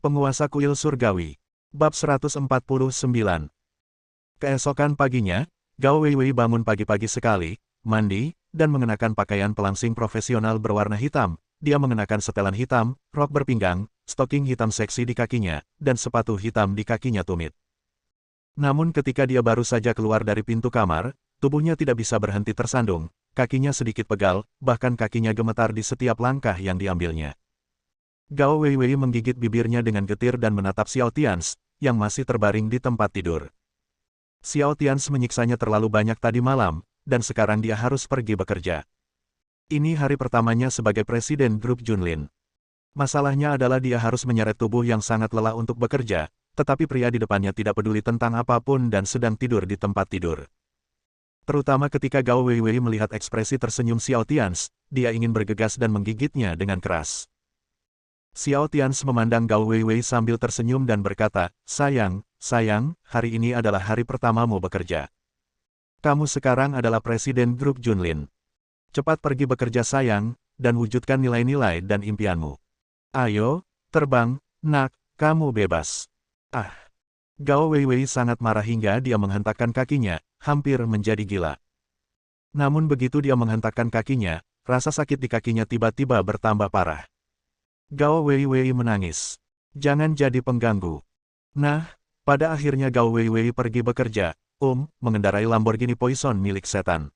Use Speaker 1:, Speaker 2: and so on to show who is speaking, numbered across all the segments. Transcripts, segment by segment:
Speaker 1: Penguasa Kuil Surgawi. Bab 149. Keesokan paginya, Gao Weiwei bangun pagi-pagi sekali, mandi, dan mengenakan pakaian pelangsing profesional berwarna hitam. Dia mengenakan setelan hitam, rok berpinggang, stoking hitam seksi di kakinya, dan sepatu hitam di kakinya tumit. Namun ketika dia baru saja keluar dari pintu kamar, tubuhnya tidak bisa berhenti tersandung, kakinya sedikit pegal, bahkan kakinya gemetar di setiap langkah yang diambilnya. Gao Weiwei menggigit bibirnya dengan getir dan menatap Xiao Tians, yang masih terbaring di tempat tidur. Xiao Tians menyiksanya terlalu banyak tadi malam, dan sekarang dia harus pergi bekerja. Ini hari pertamanya sebagai presiden grup Junlin. Masalahnya adalah dia harus menyeret tubuh yang sangat lelah untuk bekerja, tetapi pria di depannya tidak peduli tentang apapun dan sedang tidur di tempat tidur. Terutama ketika Gao Weiwei melihat ekspresi tersenyum Xiao Tians, dia ingin bergegas dan menggigitnya dengan keras. Xiao Tians memandang Gao Weiwei sambil tersenyum dan berkata, sayang, hari ini adalah hari pertamamu bekerja. Kamu sekarang adalah presiden grup Junlin. Cepat pergi bekerja sayang, dan wujudkan nilai-nilai dan impianmu. Ayo, terbang, nak, kamu bebas. Ah! Gao Weiwei sangat marah hingga dia menghentakkan kakinya, hampir menjadi gila. Namun begitu dia menghentakkan kakinya, rasa sakit di kakinya tiba-tiba bertambah parah. Gao Weiwei menangis. Jangan jadi pengganggu. Nah, pada akhirnya Gao Weiwei pergi bekerja, mengendarai Lamborghini Poison milik setan.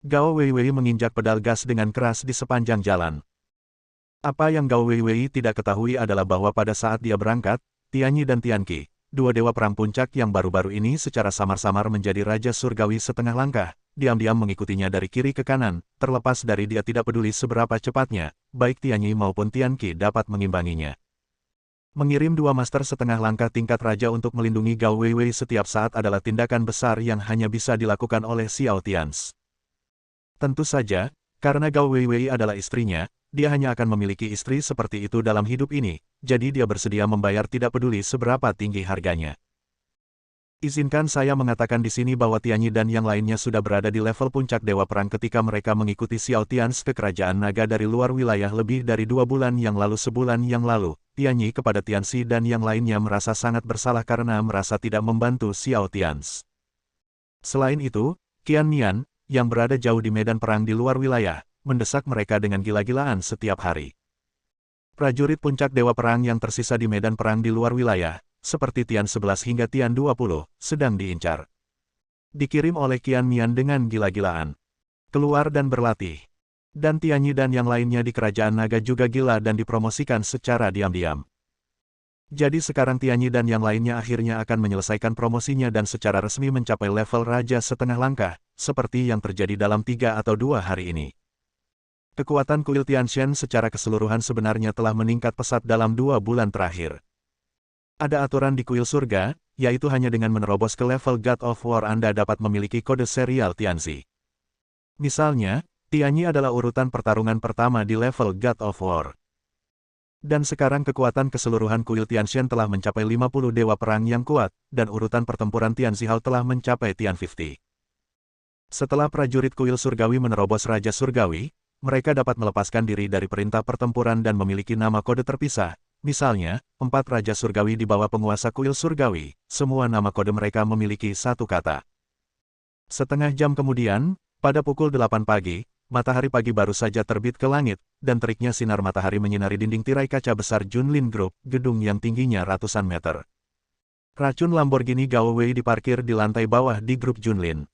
Speaker 1: Gao Weiwei menginjak pedal gas dengan keras di sepanjang jalan. Apa yang Gao Weiwei tidak ketahui adalah bahwa pada saat dia berangkat, Tianyi dan Tianqi, dua dewa perang puncak yang baru-baru ini secara samar-samar menjadi Raja Surgawi setengah langkah, diam-diam mengikutinya dari kiri ke kanan, terlepas dari dia tidak peduli seberapa cepatnya, baik Tianyi maupun Tianqi dapat mengimbanginya. Mengirim dua master setengah langkah tingkat raja untuk melindungi Gao Weiwei setiap saat adalah tindakan besar yang hanya bisa dilakukan oleh Xiao Tians. Tentu saja, karena Gao Weiwei adalah istrinya, dia hanya akan memiliki istri seperti itu dalam hidup ini, jadi dia bersedia membayar tidak peduli seberapa tinggi harganya. Izinkan saya mengatakan di sini bahwa Tianyi dan yang lainnya sudah berada di level puncak Dewa Perang ketika mereka mengikuti Xiao Tians ke Kerajaan Naga dari luar wilayah lebih dari 2 bulan yang lalu. Sebulan yang lalu, Tianyi kepada Tianxi dan yang lainnya merasa sangat bersalah karena merasa tidak membantu Xiao Tians. Selain itu, Qian Nian, yang berada jauh di medan perang di luar wilayah, mendesak mereka dengan gila-gilaan setiap hari. Prajurit puncak Dewa Perang yang tersisa di medan perang di luar wilayah, seperti Tian 11 hingga Tian 20, sedang diincar. Dikirim oleh Qian Nian dengan gila-gilaan. Keluar dan berlatih. Dan Tianyi dan yang lainnya di Kerajaan Naga juga gila dan dipromosikan secara diam-diam. Jadi sekarang Tianyi dan yang lainnya akhirnya akan menyelesaikan promosinya dan secara resmi mencapai level Raja setengah langkah, seperti yang terjadi dalam 3 atau 2 hari ini. Kekuatan kuil Tianshan secara keseluruhan sebenarnya telah meningkat pesat dalam 2 bulan terakhir. Ada aturan di kuil surga, yaitu hanya dengan menerobos ke level God of War Anda dapat memiliki kode serial Tianzi. Misalnya, Tianyi adalah urutan pertarungan pertama di level God of War. Dan sekarang kekuatan keseluruhan kuil Tianshan telah mencapai 50 dewa perang yang kuat, dan urutan pertempuran Tianzi Hall telah mencapai Tian 50. Setelah prajurit kuil surgawi menerobos Raja Surgawi, mereka dapat melepaskan diri dari perintah pertempuran dan memiliki nama kode terpisah. Misalnya, 4 Raja Surgawi di bawah penguasa kuil surgawi, semua nama kode mereka memiliki satu kata. Setengah jam kemudian, pada pukul 8 pagi, matahari pagi baru saja terbit ke langit, dan teriknya sinar matahari menyinari dinding tirai kaca besar Junlin Group, gedung yang tingginya ratusan meter. Racun Lamborghini Gao Wei diparkir di lantai bawah di grup Junlin.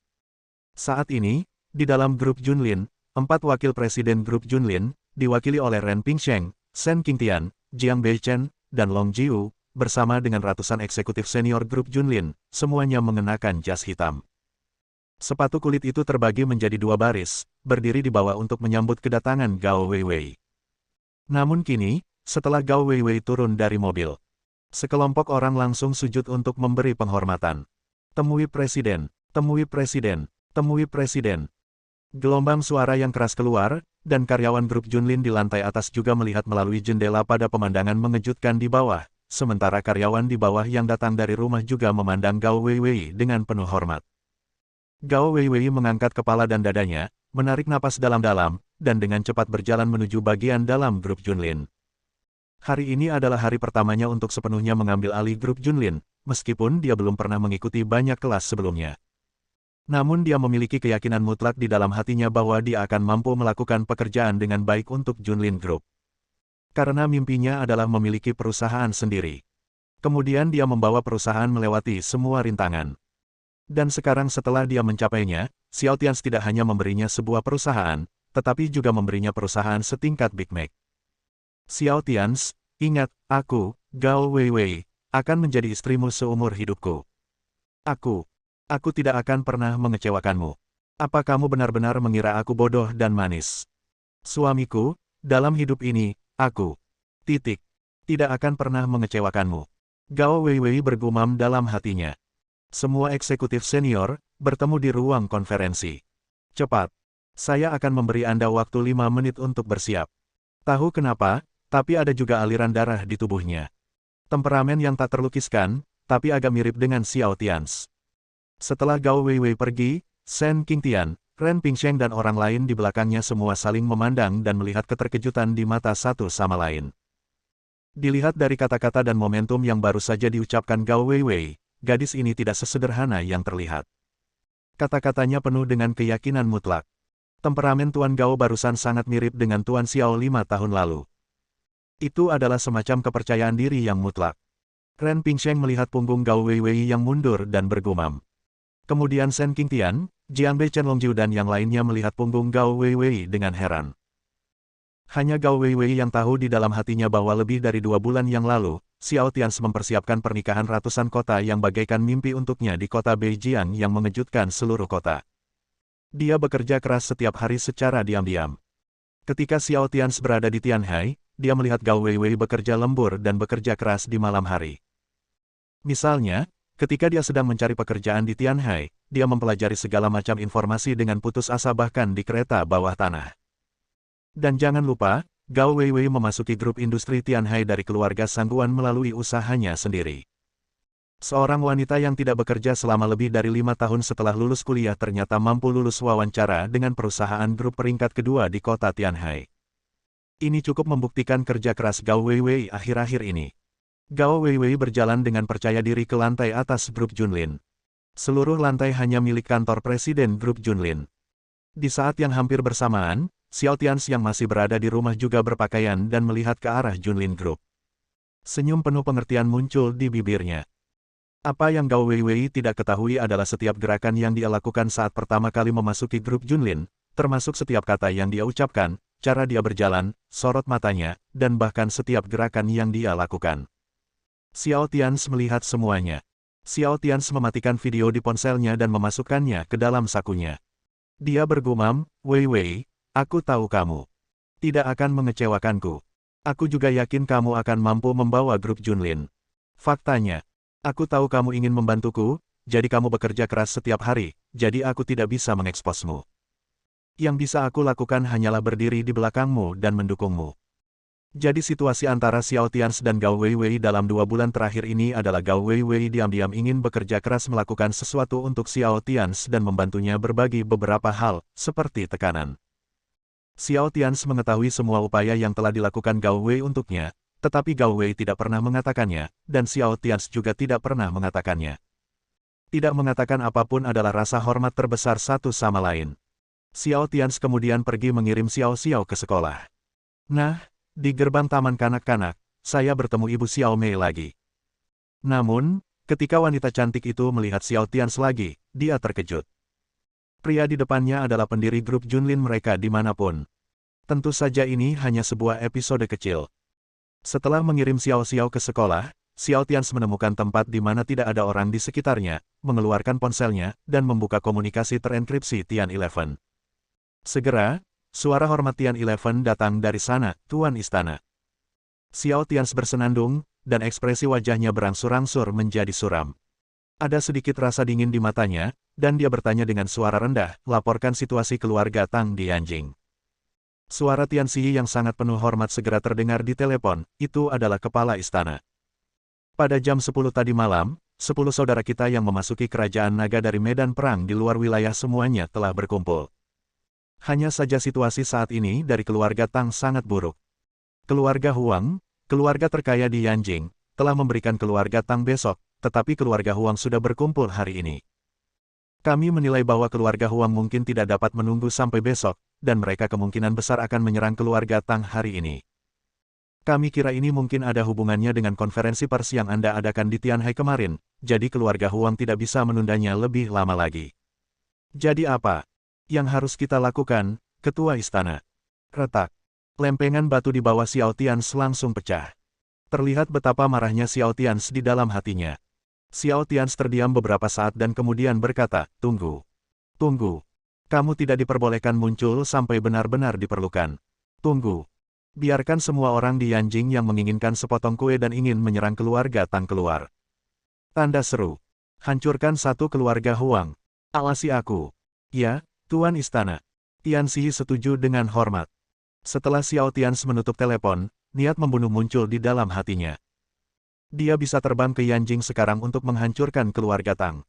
Speaker 1: Saat ini, di dalam grup Junlin, 4 wakil presiden grup Junlin, diwakili oleh Ren Pingsheng, Shen Qingtian, Jiang Beichen, dan Long Jiu, bersama dengan ratusan eksekutif senior grup Junlin, semuanya mengenakan jas hitam. Sepatu kulit itu terbagi menjadi 2 baris, berdiri di bawah untuk menyambut kedatangan Gao Weiwei. Namun kini, setelah Gao Weiwei turun dari mobil, sekelompok orang langsung sujud untuk memberi penghormatan. Temui presiden, temui presiden, temui presiden. Gelombang suara yang keras keluar, dan karyawan grup Junlin di lantai atas juga melihat melalui jendela pada pemandangan mengejutkan di bawah, sementara karyawan di bawah yang datang dari rumah juga memandang Gao Weiwei dengan penuh hormat. Gao Weiwei mengangkat kepala dan dadanya, menarik napas dalam-dalam, dan dengan cepat berjalan menuju bagian dalam grup Junlin. Hari ini adalah hari pertamanya untuk sepenuhnya mengambil alih grup Junlin, meskipun dia belum pernah mengikuti banyak kelas sebelumnya. Namun dia memiliki keyakinan mutlak di dalam hatinya bahwa dia akan mampu melakukan pekerjaan dengan baik untuk Junlin Group. Karena mimpinya adalah memiliki perusahaan sendiri. Kemudian dia membawa perusahaan melewati semua rintangan. Dan sekarang setelah dia mencapainya, Xiao Tians tidak hanya memberinya sebuah perusahaan, tetapi juga memberinya perusahaan setingkat Big Mac. Xiao Tians, ingat, aku, Gao Weiwei, akan menjadi istrimu seumur hidupku. Aku tidak akan pernah mengecewakanmu. Apa kamu benar-benar mengira aku bodoh dan manis? Suamiku, dalam hidup ini, aku, tidak akan pernah mengecewakanmu. Gao Weiwei bergumam dalam hatinya. Semua eksekutif senior, bertemu di ruang konferensi. Cepat. Saya akan memberi Anda waktu 5 menit untuk bersiap. Tahu kenapa? Tapi ada juga aliran darah di tubuhnya. Temperamen yang tak terlukiskan, tapi agak mirip dengan Xiao Tians. Setelah Gao Weiwei pergi, Shen Qingtian, Ren Pingsheng dan orang lain di belakangnya semua saling memandang dan melihat keterkejutan di mata satu sama lain. Dilihat dari kata-kata dan momentum yang baru saja diucapkan Gao Weiwei, gadis ini tidak sesederhana yang terlihat. Kata-katanya penuh dengan keyakinan mutlak. Temperamen Tuan Gao barusan sangat mirip dengan Tuan Xiao 5 tahun lalu. Itu adalah semacam kepercayaan diri yang mutlak. Ren Pingsheng melihat punggung Gao Weiwei yang mundur dan bergumam. Kemudian Shen Qingtian, Jianbei Chenlongjiu dan yang lainnya melihat punggung Gao Weiwei dengan heran. Hanya Gao Weiwei yang tahu di dalam hatinya bahwa lebih dari 2 bulan yang lalu, Xiao Tians mempersiapkan pernikahan ratusan kota yang bagaikan mimpi untuknya di kota Beijiang yang mengejutkan seluruh kota. Dia bekerja keras setiap hari secara diam-diam. Ketika Xiao Tians berada di Tianhai, dia melihat Gao Weiwei bekerja lembur dan bekerja keras di malam hari. Misalnya, ketika dia sedang mencari pekerjaan di Tianhai, dia mempelajari segala macam informasi dengan putus asa bahkan di kereta bawah tanah. Dan jangan lupa, Gao Weiwei memasuki grup industri Tianhai dari keluarga Sangguan melalui usahanya sendiri. Seorang wanita yang tidak bekerja selama lebih dari 5 tahun setelah lulus kuliah ternyata mampu lulus wawancara dengan perusahaan grup peringkat kedua di kota Tianhai. Ini cukup membuktikan kerja keras Gao Weiwei akhir-akhir ini. Gao Weiwei berjalan dengan percaya diri ke lantai atas grup Junlin. Seluruh lantai hanya milik kantor presiden grup Junlin. Di saat yang hampir bersamaan, Xiao Tians yang masih berada di rumah juga berpakaian dan melihat ke arah Junlin Group. Senyum penuh pengertian muncul di bibirnya. Apa yang Gao Weiwei tidak ketahui adalah setiap gerakan yang dia lakukan saat pertama kali memasuki grup Junlin, termasuk setiap kata yang dia ucapkan, cara dia berjalan, sorot matanya, dan bahkan setiap gerakan yang dia lakukan. Xiao Tians melihat semuanya. Xiao Tians mematikan video di ponselnya dan memasukkannya ke dalam sakunya. Dia bergumam, Weiwei, aku tahu kamu tidak akan mengecewakanku. Aku juga yakin kamu akan mampu membawa grup Junlin. Faktanya, aku tahu kamu ingin membantuku, jadi kamu bekerja keras setiap hari, jadi aku tidak bisa mengeksposmu. Yang bisa aku lakukan hanyalah berdiri di belakangmu dan mendukungmu. Jadi situasi antara Xiao Tians dan Gao Weiwei dalam 2 bulan terakhir ini adalah Gao Weiwei diam-diam ingin bekerja keras melakukan sesuatu untuk Xiao Tians dan membantunya berbagi beberapa hal, seperti tekanan. Xiao Tians mengetahui semua upaya yang telah dilakukan Gao Wei untuknya, tetapi Gao Wei tidak pernah mengatakannya, dan Xiao Tians juga tidak pernah mengatakannya. Tidak mengatakan apapun adalah rasa hormat terbesar satu sama lain. Xiao Tians kemudian pergi mengirim Xiao Xiao ke sekolah. Nah, di gerbang taman kanak-kanak, saya bertemu Ibu Xiao Mei lagi. Namun, ketika wanita cantik itu melihat Xiao Tians lagi, dia terkejut. Pria di depannya adalah pendiri grup Junlin mereka dimanapun. Tentu saja ini hanya sebuah episode kecil. Setelah mengirim Xiao Xiao ke sekolah, Xiao Tians menemukan tempat di mana tidak ada orang di sekitarnya, mengeluarkan ponselnya, dan membuka komunikasi terenkripsi Tian-11. Segera, suara hormat Tian-11 datang dari sana, Tuan Istana. Xiao Tians bersenandung, dan ekspresi wajahnya berangsur-angsur menjadi suram. Ada sedikit rasa dingin di matanya, dan dia bertanya dengan suara rendah, laporkan situasi keluarga Tang di Yanjing. Suara Tian Xi yang sangat penuh hormat segera terdengar di telepon, itu adalah kepala istana. Pada jam 10 tadi malam, 10 saudara kita yang memasuki kerajaan naga dari medan perang di luar wilayah semuanya telah berkumpul. Hanya saja situasi saat ini dari keluarga Tang sangat buruk. Keluarga Huang, keluarga terkaya di Yanjing, telah memberikan keluarga Tang besok, tetapi keluarga Huang sudah berkumpul hari ini. Kami menilai bahwa keluarga Huang mungkin tidak dapat menunggu sampai besok, dan mereka kemungkinan besar akan menyerang keluarga Tang hari ini. Kami kira ini mungkin ada hubungannya dengan konferensi pers yang Anda adakan di Tianhai kemarin, jadi keluarga Huang tidak bisa menundanya lebih lama lagi. Jadi apa yang harus kita lakukan, Ketua Istana? Retak. Lempengan batu di bawah Xiao Tians langsung pecah. Terlihat betapa marahnya Xiao Tians di dalam hatinya. Xiao Tians terdiam beberapa saat dan kemudian berkata, "Tunggu. Tunggu. Kamu tidak diperbolehkan muncul sampai benar-benar diperlukan. Tunggu. Biarkan semua orang di Yanjing yang menginginkan sepotong kue dan ingin menyerang keluarga Tang keluar." Tanda seru. Hancurkan satu keluarga Huang. Awasi aku. Ya, Tuan Istana. Tianxi setuju dengan hormat. Setelah Xiao Tians menutup telepon, niat membunuh muncul di dalam hatinya. Dia bisa terbang ke Yanjing sekarang untuk menghancurkan keluarga Tang.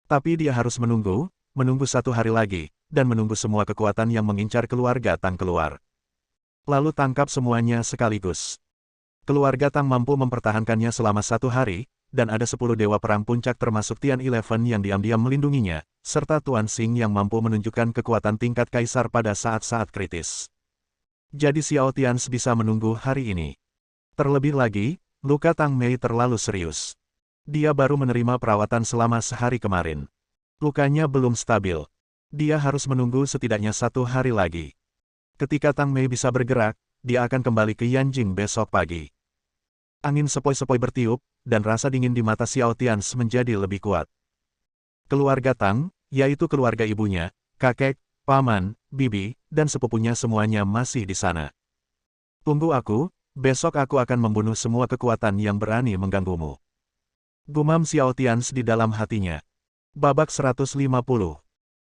Speaker 1: Tapi dia harus menunggu 1 hari lagi, dan menunggu semua kekuatan yang mengincar keluarga Tang keluar. Lalu tangkap semuanya sekaligus. Keluarga Tang mampu mempertahankannya selama 1 hari, dan ada 10 dewa perang puncak termasuk Tian 11 yang diam-diam melindunginya, serta Tuan Xing yang mampu menunjukkan kekuatan tingkat kaisar pada saat-saat kritis. Jadi Xiao Tians bisa menunggu hari ini. Terlebih lagi, luka Tang Mei terlalu serius. Dia baru menerima perawatan selama sehari kemarin. Lukanya belum stabil. Dia harus menunggu setidaknya 1 hari lagi. Ketika Tang Mei bisa bergerak, dia akan kembali ke Yanjing besok pagi. Angin sepoi-sepoi bertiup, dan rasa dingin di mata Xiao Tians menjadi lebih kuat. Keluarga Tang, yaitu keluarga ibunya, kakek, paman, bibi, dan sepupunya semuanya masih di sana. Tunggu aku, besok aku akan membunuh semua kekuatan yang berani mengganggumu. Gumam Xiao Tians di dalam hatinya. Babak 150.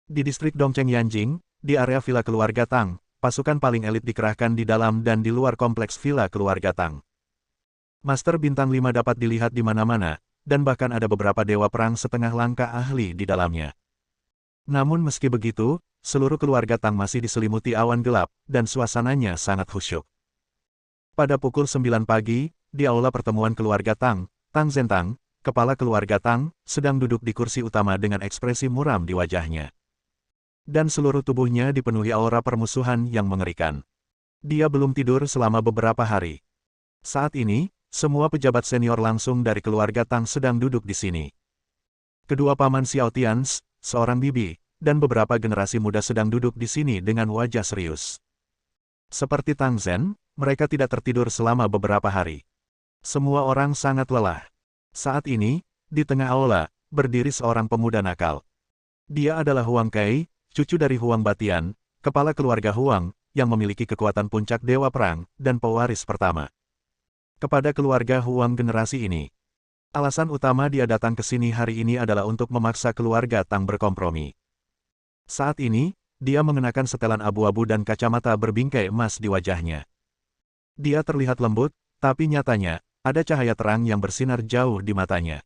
Speaker 1: Di distrik Dongcheng Yanjing, di area villa keluarga Tang, pasukan paling elit dikerahkan di dalam dan di luar kompleks villa keluarga Tang. Master Bintang 5 dapat dilihat di mana-mana, dan bahkan ada beberapa dewa perang setengah langkah ahli di dalamnya. Namun meski begitu, seluruh keluarga Tang masih diselimuti awan gelap, dan suasananya sangat khusyuk. Pada pukul 9 pagi, di aula pertemuan keluarga Tang, Tang Zentang, kepala keluarga Tang, sedang duduk di kursi utama dengan ekspresi muram di wajahnya. Dan seluruh tubuhnya dipenuhi aura permusuhan yang mengerikan. Dia belum tidur selama beberapa hari. Saat ini, semua pejabat senior langsung dari keluarga Tang sedang duduk di sini. Kedua paman Xiao Tians, seorang bibi, dan beberapa generasi muda sedang duduk di sini dengan wajah serius. Seperti Tang Zhen, mereka tidak tertidur selama beberapa hari. Semua orang sangat lelah. Saat ini, di tengah aula, berdiri seorang pemuda nakal. Dia adalah Huang Kai, cucu dari Huang Batian, kepala keluarga Huang, yang memiliki kekuatan puncak dewa perang, dan pewaris pertama. Kepada keluarga Huang generasi ini, alasan utama dia datang ke sini hari ini adalah untuk memaksa keluarga Tang berkompromi. Saat ini, dia mengenakan setelan abu-abu dan kacamata berbingkai emas di wajahnya. Dia terlihat lembut, tapi nyatanya, ada cahaya terang yang bersinar jauh di matanya.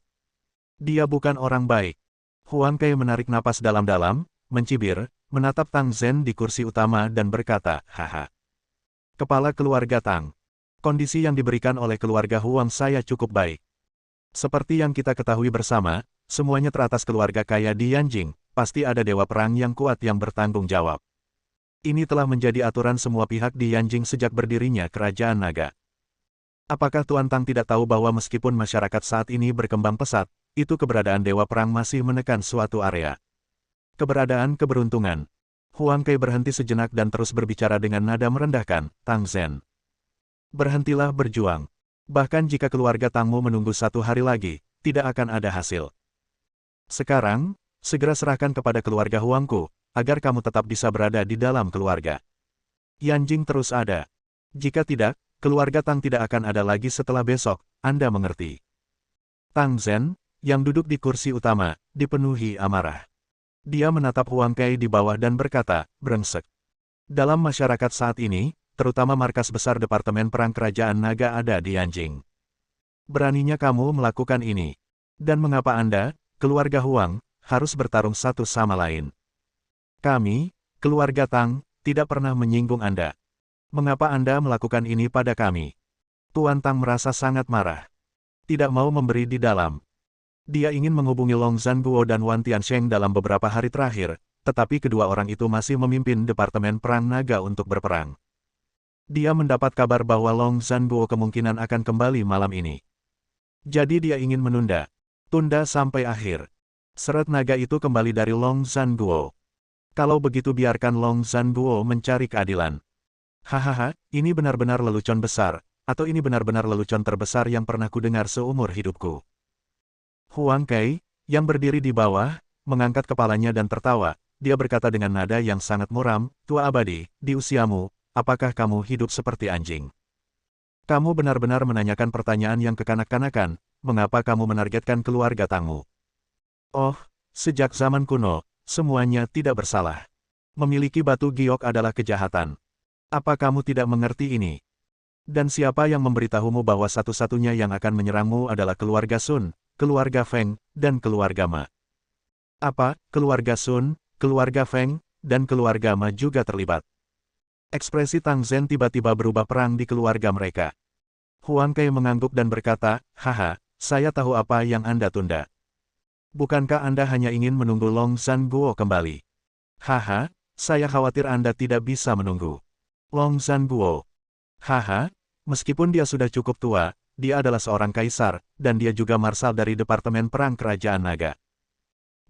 Speaker 1: Dia bukan orang baik. Huang Kai menarik napas dalam-dalam, mencibir, menatap Tang Zhen di kursi utama dan berkata, "Haha. Kepala keluarga Tang. Kondisi yang diberikan oleh keluarga Huang saya cukup baik. Seperti yang kita ketahui bersama, semuanya teratas keluarga kaya di Yanjing, pasti ada dewa perang yang kuat yang bertanggung jawab. Ini telah menjadi aturan semua pihak di Yanjing sejak berdirinya Kerajaan Naga. Apakah Tuan Tang tidak tahu bahwa meskipun masyarakat saat ini berkembang pesat, itu keberadaan dewa perang masih menekan suatu area? Keberadaan keberuntungan." Huang Kai berhenti sejenak dan terus berbicara dengan nada merendahkan, "Tang Zhen. Berhentilah berjuang. Bahkan jika keluarga Tangmu menunggu 1 hari lagi, tidak akan ada hasil. Sekarang, segera serahkan kepada keluarga Huangku, agar kamu tetap bisa berada di dalam keluarga. Yanjing terus ada. Jika tidak, keluarga Tang tidak akan ada lagi setelah besok, Anda mengerti?" Tang Zhen, yang duduk di kursi utama, dipenuhi amarah. Dia menatap Huang Kai di bawah dan berkata, "Brengsek. Dalam masyarakat saat ini, terutama markas besar Departemen Perang Kerajaan Naga ada di Yanjing. Beraninya kamu melakukan ini. Dan mengapa Anda, keluarga Huang, harus bertarung satu sama lain? Kami, keluarga Tang, tidak pernah menyinggung Anda. Mengapa Anda melakukan ini pada kami? Tuan Tang merasa sangat marah. Tidak mau memberi di dalam. Dia ingin menghubungi Long Zhanguo dan Wan Tiansheng dalam beberapa hari terakhir, tetapi kedua orang itu masih memimpin Departemen Perang Naga untuk berperang. Dia mendapat kabar bahwa Long Zhanguo kemungkinan akan kembali malam ini. Jadi dia ingin menunda. Tunda sampai akhir. Seret naga itu kembali dari Long Zhanguo. Kalau begitu biarkan Long Zhanguo mencari keadilan. Hahaha, ini benar-benar lelucon besar, atau ini benar-benar lelucon terbesar yang pernah kudengar seumur hidupku. Huang Kai, yang berdiri di bawah, mengangkat kepalanya dan tertawa. Dia berkata dengan nada yang sangat muram, "Tua abadi, di usiamu, apakah kamu hidup seperti anjing? Kamu benar-benar menanyakan pertanyaan yang kekanak-kanakan, mengapa kamu menargetkan keluarga Tangmu? Oh, sejak zaman kuno, semuanya tidak bersalah. Memiliki batu giok adalah kejahatan. Apa kamu tidak mengerti ini? Dan siapa yang memberitahumu bahwa satu-satunya yang akan menyerangmu adalah keluarga Sun, keluarga Feng, dan keluarga Ma? Apa, keluarga Sun, keluarga Feng, dan keluarga Ma juga terlibat?" Ekspresi Tang Zhen tiba-tiba berubah perang di keluarga mereka. Huang Kai mengangguk dan berkata, "Haha, saya tahu apa yang Anda tunda. Bukankah Anda hanya ingin menunggu Long Zhanguo kembali? Haha, saya khawatir Anda tidak bisa menunggu. Long Zhanguo. Haha, meskipun dia sudah cukup tua, dia adalah seorang kaisar, dan dia juga marsal dari Departemen Perang Kerajaan Naga.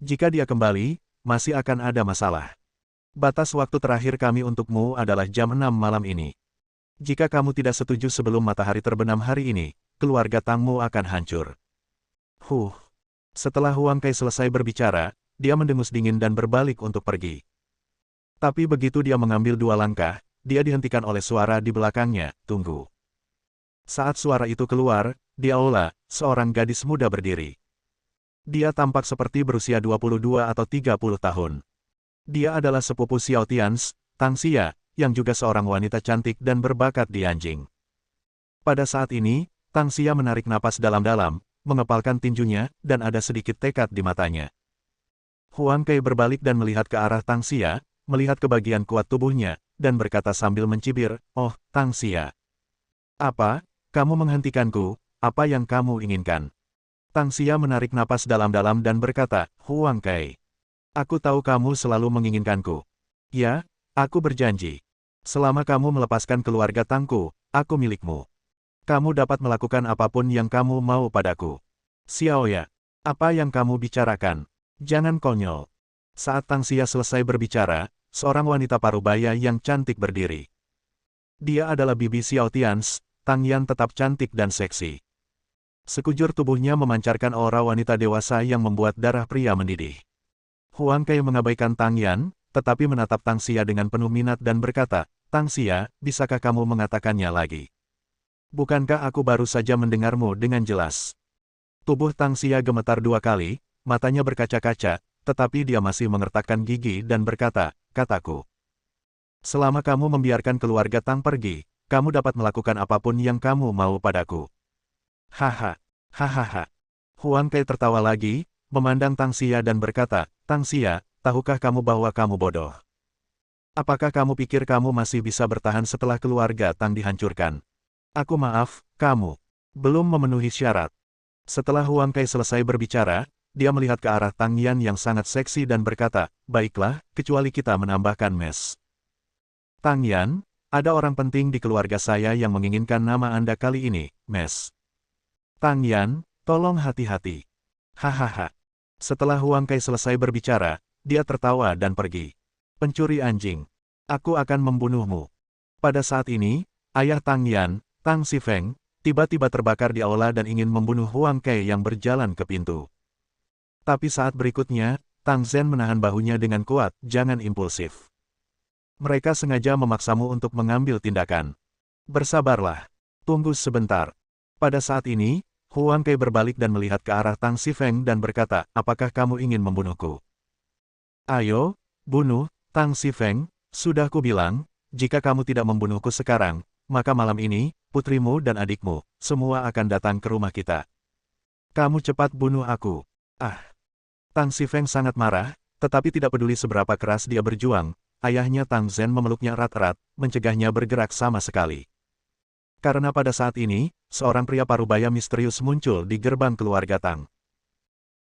Speaker 1: Jika dia kembali, masih akan ada masalah. Batas waktu terakhir kami untukmu adalah jam 6 malam ini. Jika kamu tidak setuju sebelum matahari terbenam hari ini, keluarga Tangmu akan hancur." Setelah Huang Kai selesai berbicara, dia mendengus dingin dan berbalik untuk pergi. Tapi begitu dia mengambil 2 langkah, dia dihentikan oleh suara di belakangnya, "Tunggu." Saat suara itu keluar, di aula, seorang gadis muda berdiri. Dia tampak seperti berusia 22 atau 30 tahun. Dia adalah sepupu Xiao Tians, Tang Xia, yang juga seorang wanita cantik dan berbakat di anjing. Pada saat ini, Tang Xia menarik napas dalam-dalam, mengepalkan tinjunya, dan ada sedikit tekad di matanya. Huang Kai berbalik dan melihat ke arah Tang Xia, melihat ke bagian kuat tubuhnya, dan berkata sambil mencibir, "Oh, Tang Xia. Apa? Kamu menghentikanku, apa yang kamu inginkan?" Tang Xia menarik napas dalam-dalam dan berkata, "Huang Kai. Aku tahu kamu selalu menginginkanku. Ya, aku berjanji. Selama kamu melepaskan keluarga Tangku, aku milikmu. Kamu dapat melakukan apapun yang kamu mau padaku." "Xiaoya, apa yang kamu bicarakan? Jangan konyol." Saat Tang Xia selesai berbicara, seorang wanita parubaya yang cantik berdiri. Dia adalah bibi Xiao Tians, Tang Yan tetap cantik dan seksi. Sekujur tubuhnya memancarkan aura wanita dewasa yang membuat darah pria mendidih. Huang Kai mengabaikan Tang Yan, tetapi menatap Tang Xia dengan penuh minat dan berkata, "Tang Xia, bisakah kamu mengatakannya lagi? Bukankah aku baru saja mendengarmu dengan jelas?" Tubuh Tang Xia gemetar 2 kali, matanya berkaca-kaca, tetapi dia masih mengertakkan gigi dan berkata, "Kataku. Selama kamu membiarkan keluarga Tang pergi, kamu dapat melakukan apapun yang kamu mau padaku." "Haha, hahaha." Huang Kai tertawa lagi, memandang Tang Xia dan berkata, "Tang Xia, tahukah kamu bahwa kamu bodoh? Apakah kamu pikir kamu masih bisa bertahan setelah keluarga Tang dihancurkan? Aku maaf, kamu belum memenuhi syarat." Setelah Huang Kai selesai berbicara, dia melihat ke arah Tang Yan yang sangat seksi dan berkata, "Baiklah, kecuali kita menambahkan mes. Tang Yan, ada orang penting di keluarga saya yang menginginkan nama Anda kali ini, mes. Tang Yan, tolong hati-hati." Hahaha. Setelah Huang Kai selesai berbicara, dia tertawa dan pergi. "Pencuri anjing. Aku akan membunuhmu." Pada saat ini, ayah Tang Yan, Tang Xifeng, tiba-tiba terbakar di aula dan ingin membunuh Huang Kai yang berjalan ke pintu. Tapi saat berikutnya, Tang Zhen menahan bahunya dengan kuat, "Jangan impulsif. Mereka sengaja memaksamu untuk mengambil tindakan. Bersabarlah. Tunggu sebentar." Pada saat ini, Huang Kai berbalik dan melihat ke arah Tang Xifeng dan berkata, "Apakah kamu ingin membunuhku? Ayo, bunuh, Tang Xifeng, sudah kubilang, jika kamu tidak membunuhku sekarang, maka malam ini, putrimu dan adikmu, semua akan datang ke rumah kita. Kamu cepat bunuh aku." Ah! Tang Xifeng sangat marah, tetapi tidak peduli seberapa keras dia berjuang, ayahnya Tang Zhen memeluknya erat-erat, mencegahnya bergerak sama sekali. Karena pada saat ini, seorang pria parubaya misterius muncul di gerbang keluarga Tang.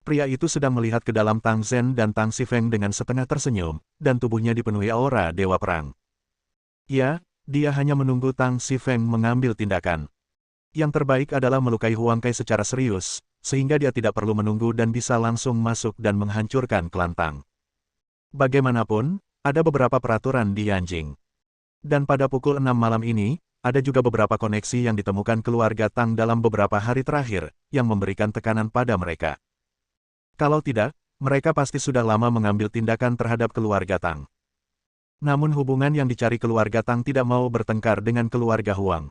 Speaker 1: Pria itu sedang melihat ke dalam Tang Zhen dan Tang Xifeng dengan setengah tersenyum, dan tubuhnya dipenuhi aura Dewa Perang. Ya, dia hanya menunggu Tang Xifeng mengambil tindakan. Yang terbaik adalah melukai Huang Kai secara serius, sehingga dia tidak perlu menunggu dan bisa langsung masuk dan menghancurkan klan Tang. Bagaimanapun, ada beberapa peraturan di Yanjing. Dan pada pukul 6 malam ini, ada juga beberapa koneksi yang ditemukan keluarga Tang dalam beberapa hari terakhir, yang memberikan tekanan pada mereka. Kalau tidak, mereka pasti sudah lama mengambil tindakan terhadap keluarga Tang. Namun hubungan yang dicari keluarga Tang tidak mau bertengkar dengan keluarga Huang.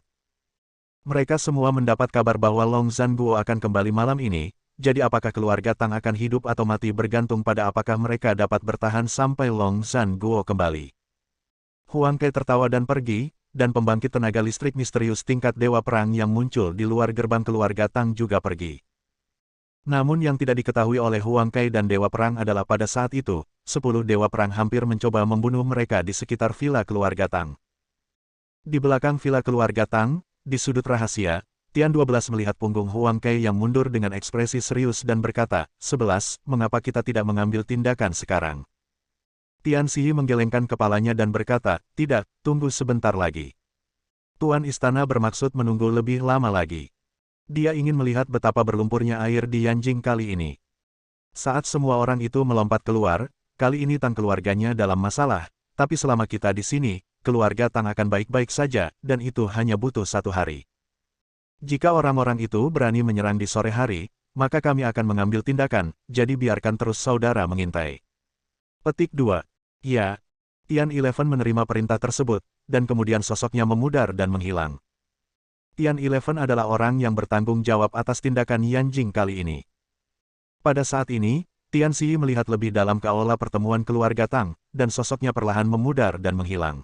Speaker 1: Mereka semua mendapat kabar bahwa Long Zhanguo akan kembali malam ini, jadi apakah keluarga Tang akan hidup atau mati bergantung pada apakah mereka dapat bertahan sampai Long Zhanguo kembali. Huang Kai tertawa dan pergi, dan pembangkit tenaga listrik misterius tingkat Dewa Perang yang muncul di luar gerbang keluarga Tang juga pergi. Namun yang tidak diketahui oleh Huang Kai dan Dewa Perang adalah pada saat itu, 10 Dewa Perang hampir mencoba membunuh mereka di sekitar villa keluarga Tang. Di belakang villa keluarga Tang, di sudut rahasia, Tian 12 melihat punggung Huang Kai yang mundur dengan ekspresi serius dan berkata, 11, mengapa kita tidak mengambil tindakan sekarang? Tian Xi menggelengkan kepalanya dan berkata, tidak, tunggu sebentar lagi. Tuan Istana bermaksud menunggu lebih lama lagi. Dia ingin melihat betapa berlumpurnya air di Yanjing kali ini. Saat semua orang itu melompat keluar, kali ini Tang keluarganya dalam masalah, tapi selama kita di sini, keluarga Tang akan baik-baik saja, dan itu hanya butuh 1 hari. Jika orang-orang itu berani menyerang di sore hari, maka kami akan mengambil tindakan, jadi biarkan terus saudara mengintai. Petik 2. Ya. Tian 11 menerima perintah tersebut, dan kemudian sosoknya memudar dan menghilang. Tian 11 adalah orang yang bertanggung jawab atas tindakan Yanjing kali ini. Pada saat ini, Tian Xi melihat lebih dalam ke aula pertemuan keluarga Tang, dan sosoknya perlahan memudar dan menghilang.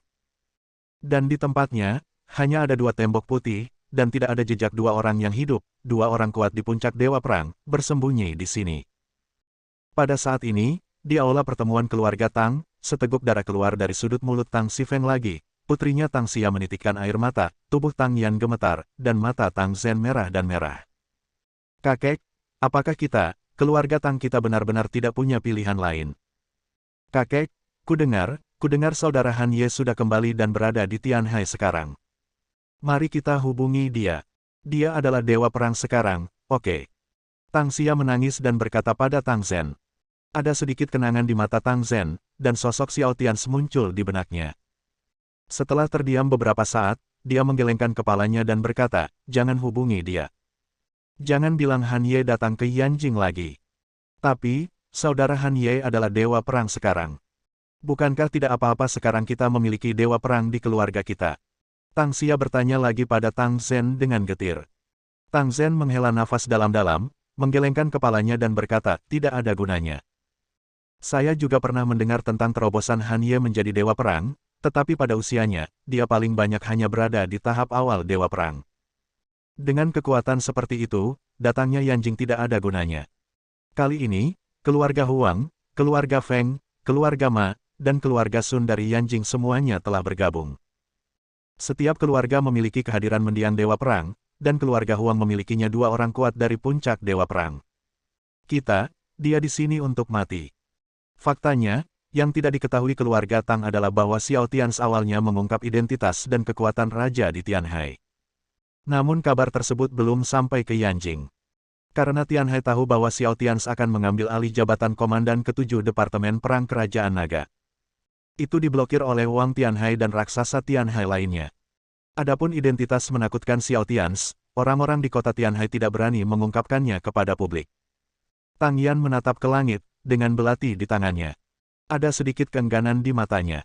Speaker 1: Dan di tempatnya, hanya ada 2 tembok putih, dan tidak ada jejak 2 orang yang hidup, 2 orang kuat di puncak Dewa Perang, bersembunyi di sini. Pada saat ini, di aula pertemuan keluarga Tang, seteguk darah keluar dari sudut mulut Tang Xifeng lagi. Putrinya Tang Xia menitikkan air mata, tubuh Tang Yan gemetar, dan mata Tang Zhen merah dan merah. Kakek, apakah kita, keluarga Tang kita benar-benar tidak punya pilihan lain? Kakek, kudengar saudara Han Ye sudah kembali dan berada di Tianhai sekarang. Mari kita hubungi dia. Dia adalah Dewa Perang sekarang, oke. Tang Xia menangis dan berkata pada Tang Zhen. Ada sedikit kenangan di mata Tang Zhen, dan sosok Xiao Tian muncul di benaknya. Setelah terdiam beberapa saat, dia menggelengkan kepalanya dan berkata, jangan hubungi dia. Jangan bilang Han Ye datang ke Yanjing lagi. Tapi, saudara Han Ye adalah Dewa Perang sekarang. Bukankah tidak apa-apa sekarang kita memiliki Dewa Perang di keluarga kita? Tang Xia bertanya lagi pada Tang Zhen dengan getir. Tang Zhen menghela nafas dalam-dalam, menggelengkan kepalanya dan berkata, tidak ada gunanya. Saya juga pernah mendengar tentang terobosan Han Ye menjadi Dewa Perang, tetapi pada usianya, dia paling banyak hanya berada di tahap awal Dewa Perang. Dengan kekuatan seperti itu, datangnya Yanjing tidak ada gunanya. Kali ini, keluarga Huang, keluarga Feng, keluarga Ma, dan keluarga Sun dari Yanjing semuanya telah bergabung. Setiap keluarga memiliki kehadiran mendiang Dewa Perang, dan keluarga Huang memilikinya 2 orang kuat dari puncak Dewa Perang. Dia di sini untuk mati. Faktanya, yang tidak diketahui keluarga Tang adalah bahwa Xiao Tian awalnya mengungkap identitas dan kekuatan raja di Tianhai. Namun kabar tersebut belum sampai ke Yanjing. Karena Tianhai tahu bahwa Xiao Tian akan mengambil alih jabatan Komandan ke-7 Departemen Perang Kerajaan Naga. Itu diblokir oleh Wang Tianhai dan raksasa Tianhai lainnya. Adapun identitas menakutkan Xiao Tian, orang-orang di kota Tianhai tidak berani mengungkapkannya kepada publik. Tang Yan menatap ke langit, dengan belati di tangannya. Ada sedikit keengganan di matanya.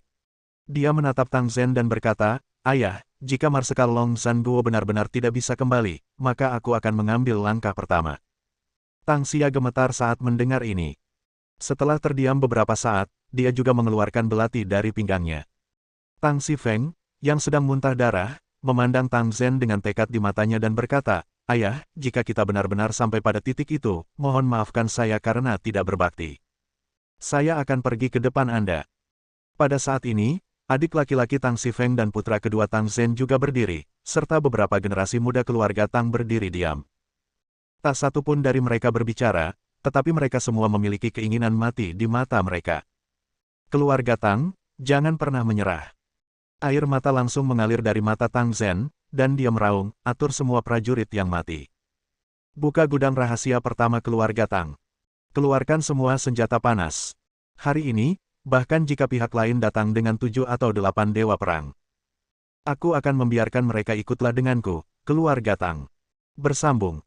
Speaker 1: Dia menatap Tang Zhen dan berkata, Ayah, jika Marsekal Long Zhanguo benar-benar tidak bisa kembali, maka aku akan mengambil langkah pertama. Tang Xia gemetar saat mendengar ini. Setelah terdiam beberapa saat, dia juga mengeluarkan belati dari pinggangnya. Tang Xifeng, yang sedang muntah darah, memandang Tang Zhen dengan tekad di matanya dan berkata, Ayah, jika kita benar-benar sampai pada titik itu, mohon maafkan saya karena tidak berbakti. Saya akan pergi ke depan Anda. Pada saat ini, Adik laki-laki Tang Xifeng dan putra kedua Tang Zhen juga berdiri, serta beberapa generasi muda keluarga Tang berdiri diam. Tak satu pun dari mereka berbicara, tetapi mereka semua memiliki keinginan mati di mata mereka. Keluarga Tang, jangan pernah menyerah. Air mata langsung mengalir dari mata Tang Zhen, dan dia meraung, atur semua prajurit yang mati. Buka gudang rahasia pertama keluarga Tang. Keluarkan semua senjata panas. Hari ini, bahkan jika pihak lain datang dengan 7 atau 8 dewa perang, aku akan membiarkan mereka ikutlah denganku, keluarga Tang. Bersambung.